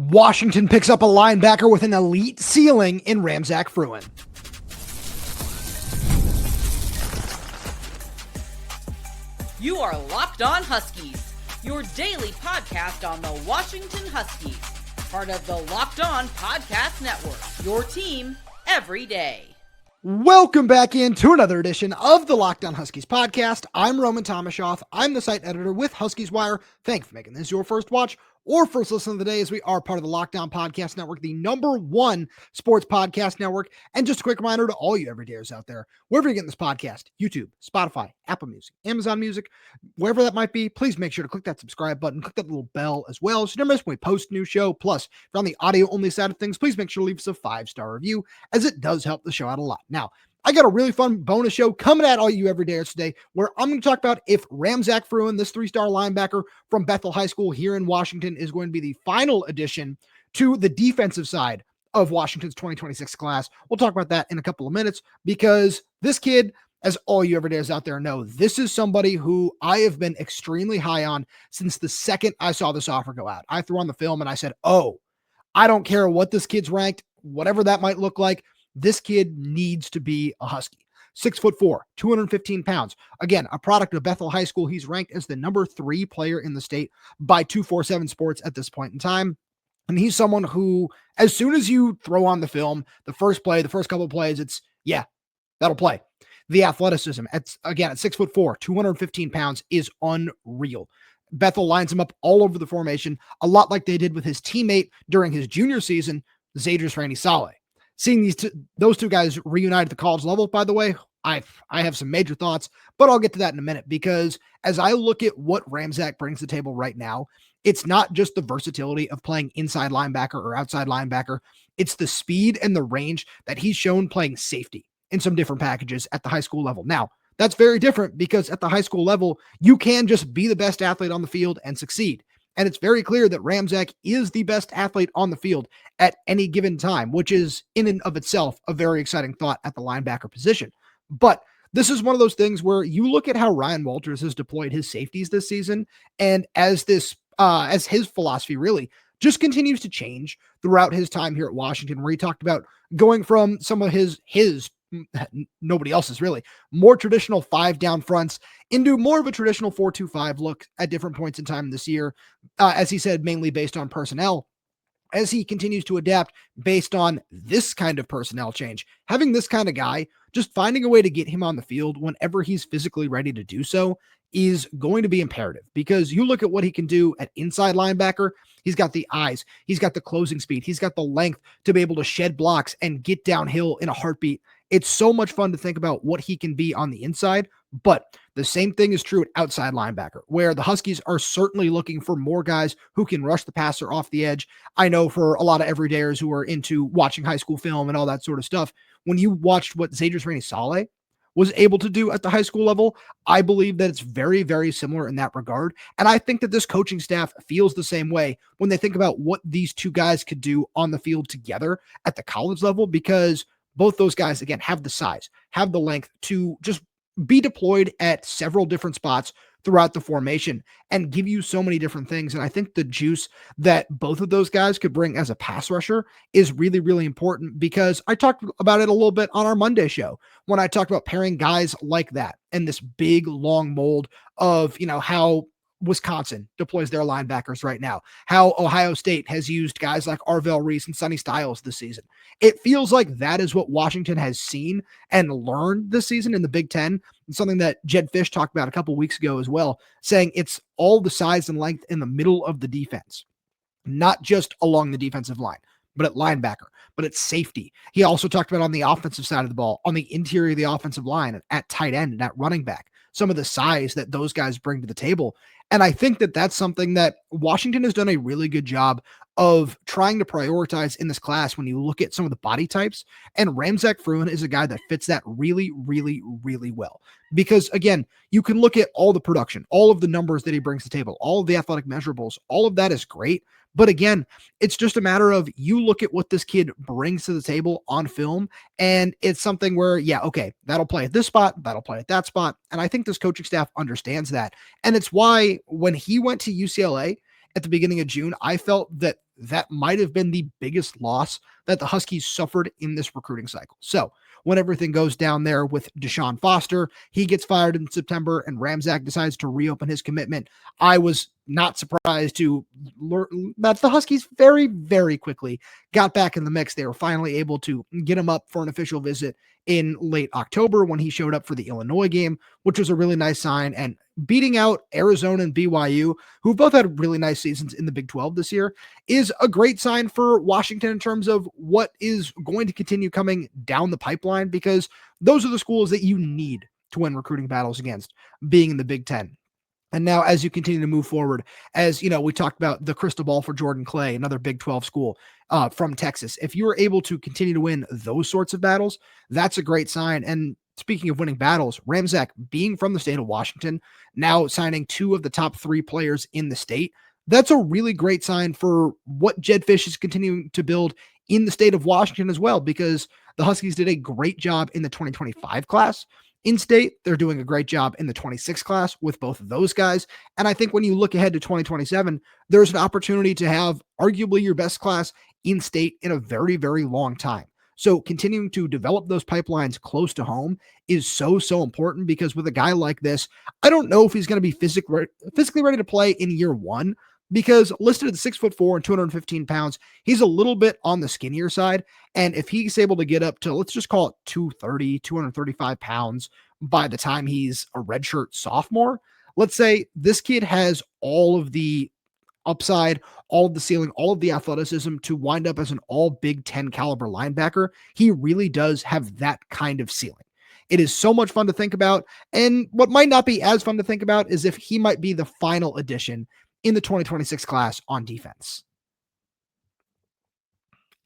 Washington picks up a linebacker with an elite ceiling in Ramzak Fruean. You are Locked On Huskies, your daily podcast on the Washington Huskies, part of the Locked On Podcast Network, your team every day. Welcome back into another edition of the Locked On Huskies podcast. I'm Roman Tomashoff. I'm the site editor with Huskies Wire. Thanks for making this your first watch or first listen of the day, as we are part of the Locked On Podcast Network, the #1 sports podcast network. And just a quick reminder to all you everydayers out there, wherever you're getting this podcast, YouTube, Spotify, Apple Music, Amazon Music, wherever that might be, please make sure to click that subscribe button, click that little bell as well, so you never miss when we post a new show. Plus, if you're on the audio-only side of things, please make sure to leave us a 5-star review, as it does help the show out a lot. Now, I got a really fun bonus show coming at all you everydayers today, where I'm going to talk about if Ramzak Fruean, this 3-star linebacker from Bethel High School here in Washington, is going to be the final addition to the defensive side of Washington's 2026 class. We'll talk about that in a couple of minutes, because this kid, as all you everydayers out there know, this is somebody who I have been extremely high on since the second I saw this offer go out. I threw on the film and I said, I don't care what this kid's ranked, whatever that might look like. This kid needs to be a Husky. 6'4", 215 pounds. Again, a product of Bethel High School. He's ranked as the #3 player in the state by 247 Sports at this point in time. And he's someone who, as soon as you throw on the film, the first couple of plays, it's, yeah, that'll play. The athleticism, at 6'4", 215 pounds, is unreal. Bethel lines him up all over the formation, a lot like they did with his teammate during his junior season, Zaydrius Rainey-Sale. Seeing those two guys reunite at the college level, by the way, I have some major thoughts, but I'll get to that in a minute, because as I look at what Ramzak brings to the table right now, it's not just the versatility of playing inside linebacker or outside linebacker. It's the speed and the range that he's shown playing safety in some different packages at the high school level. Now, that's very different, because at the high school level, you can just be the best athlete on the field and succeed. And it's very clear that Ramzak is the best athlete on the field at any given time, which is in and of itself a very exciting thought at the linebacker position. But this is one of those things where you look at how Ryan Walters has deployed his safeties this season, and as his philosophy really just continues to change throughout his time here at Washington, where he talked about going from some of his nobody else's really, more traditional 5 down fronts into more of a traditional 4-2-5 look at different points in time this year, as he said, mainly based on personnel. As he continues to adapt based on this kind of personnel change, having this kind of guy, just finding a way to get him on the field whenever he's physically ready to do so is going to be imperative, because you look at what he can do at inside linebacker. He's got the eyes, he's got the closing speed, he's got the length to be able to shed blocks and get downhill in a heartbeat. It's so much fun to think about what he can be on the inside, but the same thing is true at outside linebacker, where the Huskies are certainly looking for more guys who can rush the passer off the edge. I know for a lot of everydayers who are into watching high school film and all that sort of stuff, when you watched what Zaydrius Rainey-Sale was able to do at the high school level, I believe that it's very, very similar in that regard. And I think that this coaching staff feels the same way when they think about what these two guys could do on the field together at the college level, because both those guys, again, have the size, have the length to just be deployed at several different spots throughout the formation and give you so many different things. And I think the juice that both of those guys could bring as a pass rusher is really, really important, because I talked about it a little bit on our Monday show when I talked about pairing guys like that and this big, long mold of, how Wisconsin deploys their linebackers right now, how Ohio State has used guys like Arvell Reese and Sonny Styles this season. It feels like that is what Washington has seen and learned this season in the Big Ten. It's something that Jedd Fisch talked about a couple weeks ago as well, saying it's all the size and length in the middle of the defense, not just along the defensive line, but at linebacker, but at safety. He also talked about on the offensive side of the ball, on the interior of the offensive line, and at tight end and at running back, some of the size that those guys bring to the table. And I think that that's something that Washington has done a really good job of trying to prioritize in this class when you look at some of the body types. And Ramzak Fruean is a guy that fits that really, really, really well. Because again, you can look at all the production, all of the numbers that he brings to the table, all of the athletic measurables, all of that is great. But again, it's just a matter of you look at what this kid brings to the table on film, and it's something where, yeah, okay, that'll play at this spot, that'll play at that spot. And I think this coaching staff understands that. And it's why when he went to UCLA, at the beginning of June, I felt that that might have been the biggest loss that the Huskies suffered in this recruiting cycle. So when everything goes down there with Deshaun Foster, he gets fired in September and Ramzak decides to reopen his commitment. I was not surprised to learn that the Huskies very, very quickly got back in the mix. They were finally able to get him up for an official visit in late October when he showed up for the Illinois game, which was a really nice sign. And beating out Arizona and BYU, who both had really nice seasons in the Big 12 this year, is a great sign for Washington in terms of what is going to continue coming down the pipeline, because those are the schools that you need to win recruiting battles against, being in the Big 10. And now, as you continue to move forward, as you know, we talked about the crystal ball for Jordan Clay, another Big 12 school from Texas. If you are able to continue to win those sorts of battles, that's a great sign. And speaking of winning battles, Ramzak, being from the state of Washington, now signing 2 of the top 3 players in the state, that's a really great sign for what Jedd Fisch is continuing to build in the state of Washington as well, because the Huskies did a great job in the 2025 class. In state, they're doing a great job in the 26 class with both of those guys. And I think when you look ahead to 2027, there's an opportunity to have arguably your best class in state in a very, very long time. So continuing to develop those pipelines close to home is so, so important, because with a guy like this, I don't know if he's going to be physically ready to play in year one, because listed at 6'4" and 215 pounds, he's a little bit on the skinnier side. And if he's able to get up to, let's just call it 230, 235 pounds by the time he's a redshirt sophomore, let's say this kid has all of the upside, all of the ceiling, all of the athleticism to wind up as an all Big 10 caliber linebacker. He really does have that kind of ceiling. It is so much fun to think about. And what might not be as fun to think about is if he might be the final addition in the 2026 class on defense.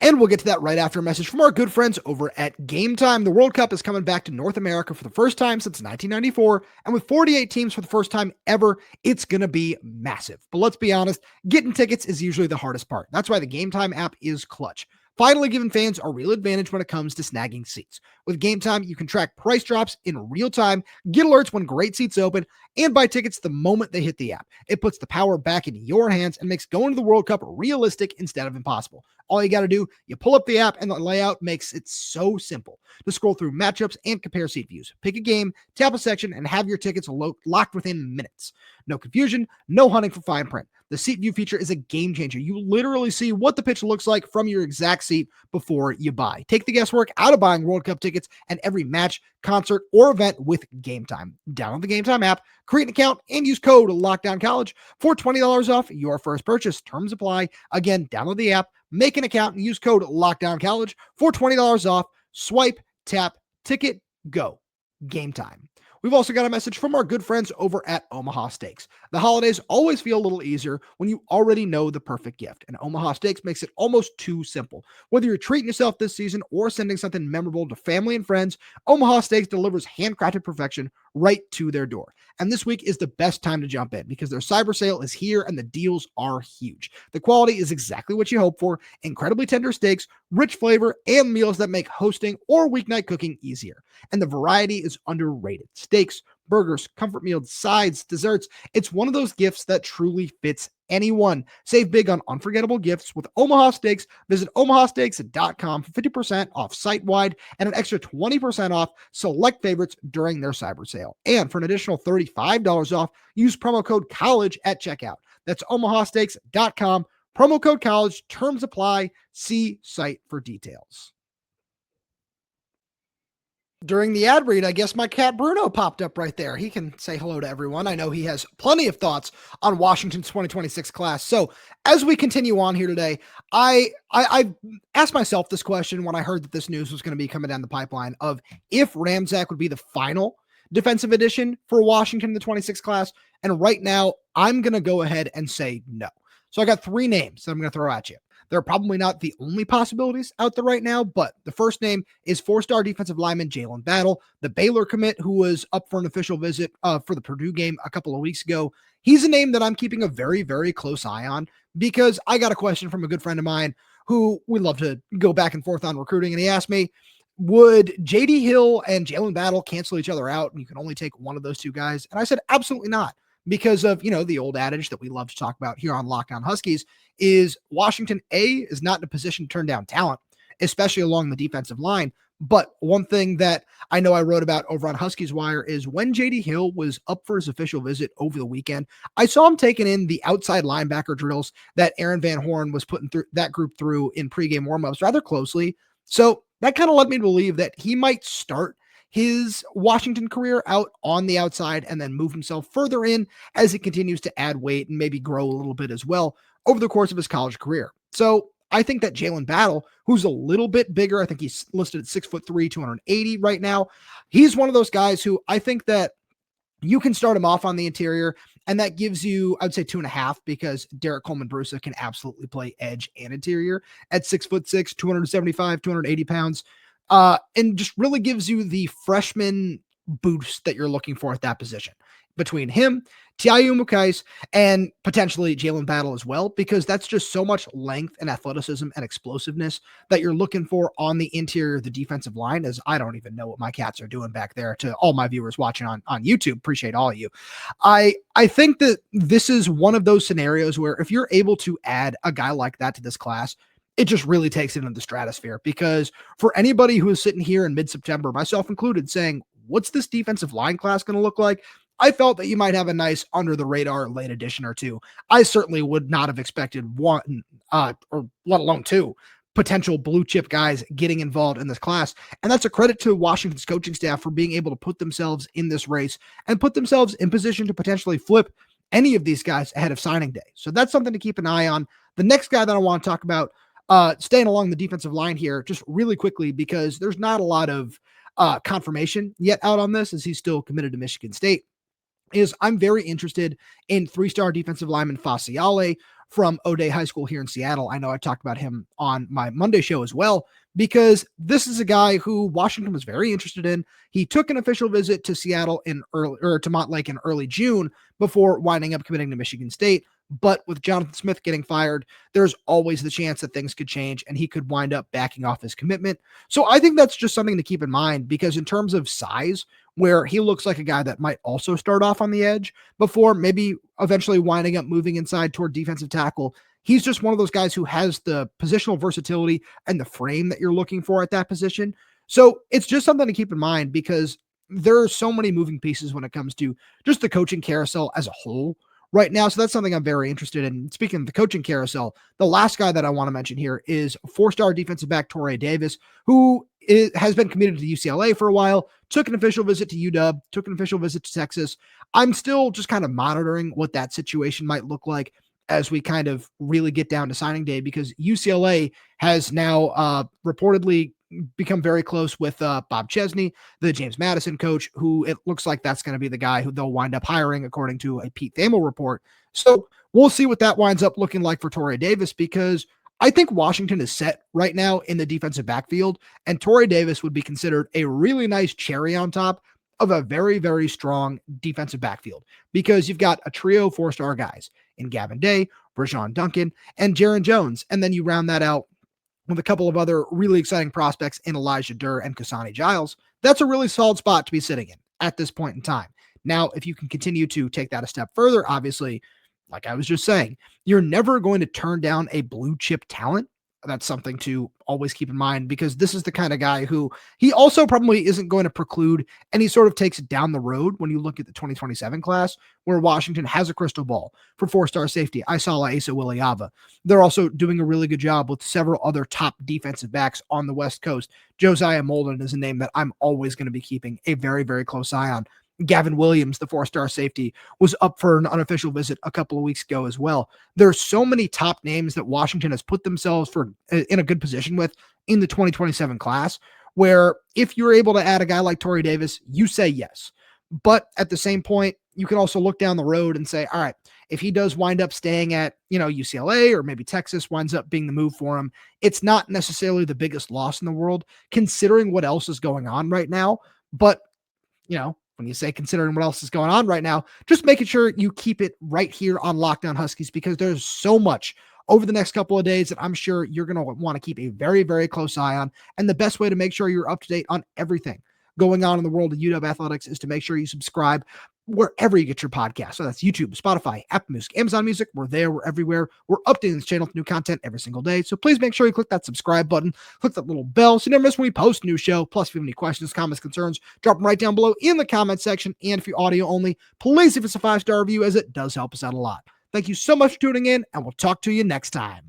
And we'll get to that right after a message from our good friends over at Game Time. The World Cup is coming back to North America for the first time since 1994. And with 48 teams for the first time ever, it's going to be massive. But let's be honest, getting tickets is usually the hardest part. That's why the Game Time app is clutch, finally giving fans a real advantage when it comes to snagging seats. With Game Time, you can track price drops in real time, get alerts when great seats open, and buy tickets the moment they hit the app. It puts the power back in your hands and makes going to the World Cup realistic instead of impossible. All you got to do, you pull up the app, and the layout makes it so simple to scroll through matchups and compare seat views. Pick a game, tap a section, and have your tickets locked within minutes. No confusion, no hunting for fine print. The seat view feature is a game changer. You literally see what the pitch looks like from your exact seat before you buy. Take the guesswork out of buying World Cup tickets and every match, concert, or event with Game Time. Download the Game Time app, create an account, and use code LOCKDOWNCollege for $20 off your first purchase. Terms apply. Again, download the app, make an account, and use code LOCKDOWNCollege for $20 off. Swipe, tap, ticket, go. Game Time. We've also got a message from our good friends over at Omaha Steaks. The holidays always feel a little easier when you already know the perfect gift, and Omaha Steaks makes it almost too simple. Whether you're treating yourself this season or sending something memorable to family and friends, Omaha Steaks delivers handcrafted perfection right to their door. And this week is the best time to jump in because their cyber sale is here and the deals are huge. The quality is exactly what you hope for: incredibly tender steaks, rich flavor, and meals that make hosting or weeknight cooking easier. And the variety is underrated. Steaks, burgers, comfort meals, sides, desserts. It's one of those gifts that truly fits anyone. Save big on unforgettable gifts with Omaha Steaks. Visit omahasteaks.com for 50% off site-wide and an extra 20% off select favorites during their cyber sale. And for an additional $35 off, use promo code COLLEGE at checkout. That's omahasteaks.com. Promo code COLLEGE. Terms apply. See site for details. During the ad read, I guess my cat Bruno popped up right there. He can say hello to everyone. I know he has plenty of thoughts on Washington's 2026 class. So as we continue on here today, I asked myself this question when I heard that this news was going to be coming down the pipeline of if Ramzak would be the final defensive addition for Washington in the 26 class. And right now, I'm going to go ahead and say no. So I got 3 names that I'm going to throw at you. They're probably not the only possibilities out there right now, but the first name is 4-star defensive lineman Jae'lin Battle, the Baylor commit who was up for an official visit for the Purdue game a couple of weeks ago. He's a name that I'm keeping a very, very close eye on because I got a question from a good friend of mine who we love to go back and forth on recruiting, and he asked me, would J.D. Hill and Jae'lin Battle cancel each other out and you can only take one of those 2 guys? And I said, absolutely not. because of, the old adage that we love to talk about here on Locked On Huskies is Washington is not in a position to turn down talent, especially along the defensive line. But one thing that I know I wrote about over on Huskies Wire is when J.D. Hill was up for his official visit over the weekend, I saw him taking in the outside linebacker drills that Aaron Van Horn was putting through that group through in pregame warmups rather closely. So that kind of led me to believe that he might start his Washington career out on the outside and then move himself further in as he continues to add weight and maybe grow a little bit as well over the course of his college career. So I think that Jae'lin Battle, who's a little bit bigger, I think he's listed at 6'3", 280 right now. He's one of those guys who I think that you can start him off on the interior, and that gives you, I would say 2.5, because Derek Coleman-Brusa can absolutely play edge and interior at 6'6", 275, 280 pounds. And just really gives you the freshman boost that you're looking for at that position between him, Tiayu Mukais, and potentially Jae'lin Battle as well, because that's just so much length and athleticism and explosiveness that you're looking for on the interior of the defensive line. As I don't even know what my cats are doing back there. To all my viewers watching on YouTube, appreciate all of you. I think that this is one of those scenarios where if you're able to add a guy like that to this class, it just really takes it into the stratosphere, because for anybody who is sitting here in mid-September, myself included, saying, what's this defensive line class going to look like? I felt that you might have a nice under the radar late addition or two. I certainly would not have expected one, or let alone two potential blue chip guys getting involved in this class. And that's a credit to Washington's coaching staff for being able to put themselves in this race and put themselves in position to potentially flip any of these guys ahead of signing day. So that's something to keep an eye on. The next guy that I want to talk about, staying along the defensive line here, just really quickly, because there's not a lot of confirmation yet out on this, as he's still committed to Michigan State, is I'm very interested in 3-star defensive lineman Siale from O'Day High School here in Seattle. I know I talked about him on my Monday show as well, because this is a guy who Washington was very interested in. He took an official visit to Seattle to Montlake in early June before winding up committing to Michigan State. But with Jonathan Smith getting fired, there's always the chance that things could change and he could wind up backing off his commitment. So I think that's just something to keep in mind, because in terms of size, where he looks like a guy that might also start off on the edge before maybe eventually winding up moving inside toward defensive tackle, he's just one of those guys who has the positional versatility and the frame that you're looking for at that position. So it's just something to keep in mind, because there are so many moving pieces when it comes to just the coaching carousel as a whole right now. So that's something I'm very interested in. Speaking of the coaching carousel, the last guy that I want to mention here is 4-star defensive back Toray Davis, who has been committed to UCLA for a while, took an official visit to UW, took an official visit to Texas. I'm still just kind of monitoring what that situation might look like as we kind of really get down to signing day, because UCLA has now reportedly become very close with Bob Chesney, the James Madison coach, who it looks like that's going to be the guy who they'll wind up hiring, according to a Pete Thamel report. So we'll see what that winds up looking like for Toray Davis, because I think Washington is set right now in the defensive backfield, and Toray Davis would be considered a really nice cherry on top of a very, very strong defensive backfield, because you've got a trio of 4-star guys in Gavin Day, Rajon Duncan, and Jaron Jones. And then you round that out with a couple of other really exciting prospects in Elijah Durr and Kasani Giles. That's a really solid spot to be sitting in at this point in time. Now, if you can continue to take that a step further, obviously, like I was just saying, you're never going to turn down a blue chip talent. That's something to always keep in mind, because this is the kind of guy who he also probably isn't going to preclude, and he sort of takes it down the road when you look at the 2027 class, where Washington has a crystal ball for 4-star safety Isala Asa Wiliava. They're also doing a really good job with several other top defensive backs on the West Coast. Josiah Molden is a name that I'm always going to be keeping a very, very close eye on. Gavin Williams, the 4-star safety, was up for an unofficial visit a couple of weeks ago as well. There's so many top names that Washington has put themselves in a good position with in the 2027 class, where if you're able to add a guy like Toray Davis, you say yes. But at the same point, you can also look down the road and say, all right, if he does wind up staying at, UCLA or maybe Texas winds up being the move for him, it's not necessarily the biggest loss in the world, considering what else is going on right now. But, when you say considering what else is going on right now, just making sure you keep it right here on Locked On Huskies, because there's so much over the next couple of days that I'm sure you're going to want to keep a very, very close eye on. And the best way to make sure you're up to date on everything going on in the world of UW athletics is to make sure you subscribe wherever you get your podcasts. So that's YouTube, Spotify, Apple Music, Amazon Music. We're there. We're everywhere. We're updating this channel with new content every single day. So please make sure you click that subscribe button, click that little bell so you never miss when we post a new show. Plus, if you have any questions, comments, concerns, drop them right down below in the comment section. And if you're audio only, please leave us a 5-star review, as it does help us out a lot. Thank you so much for tuning in, and we'll talk to you next time.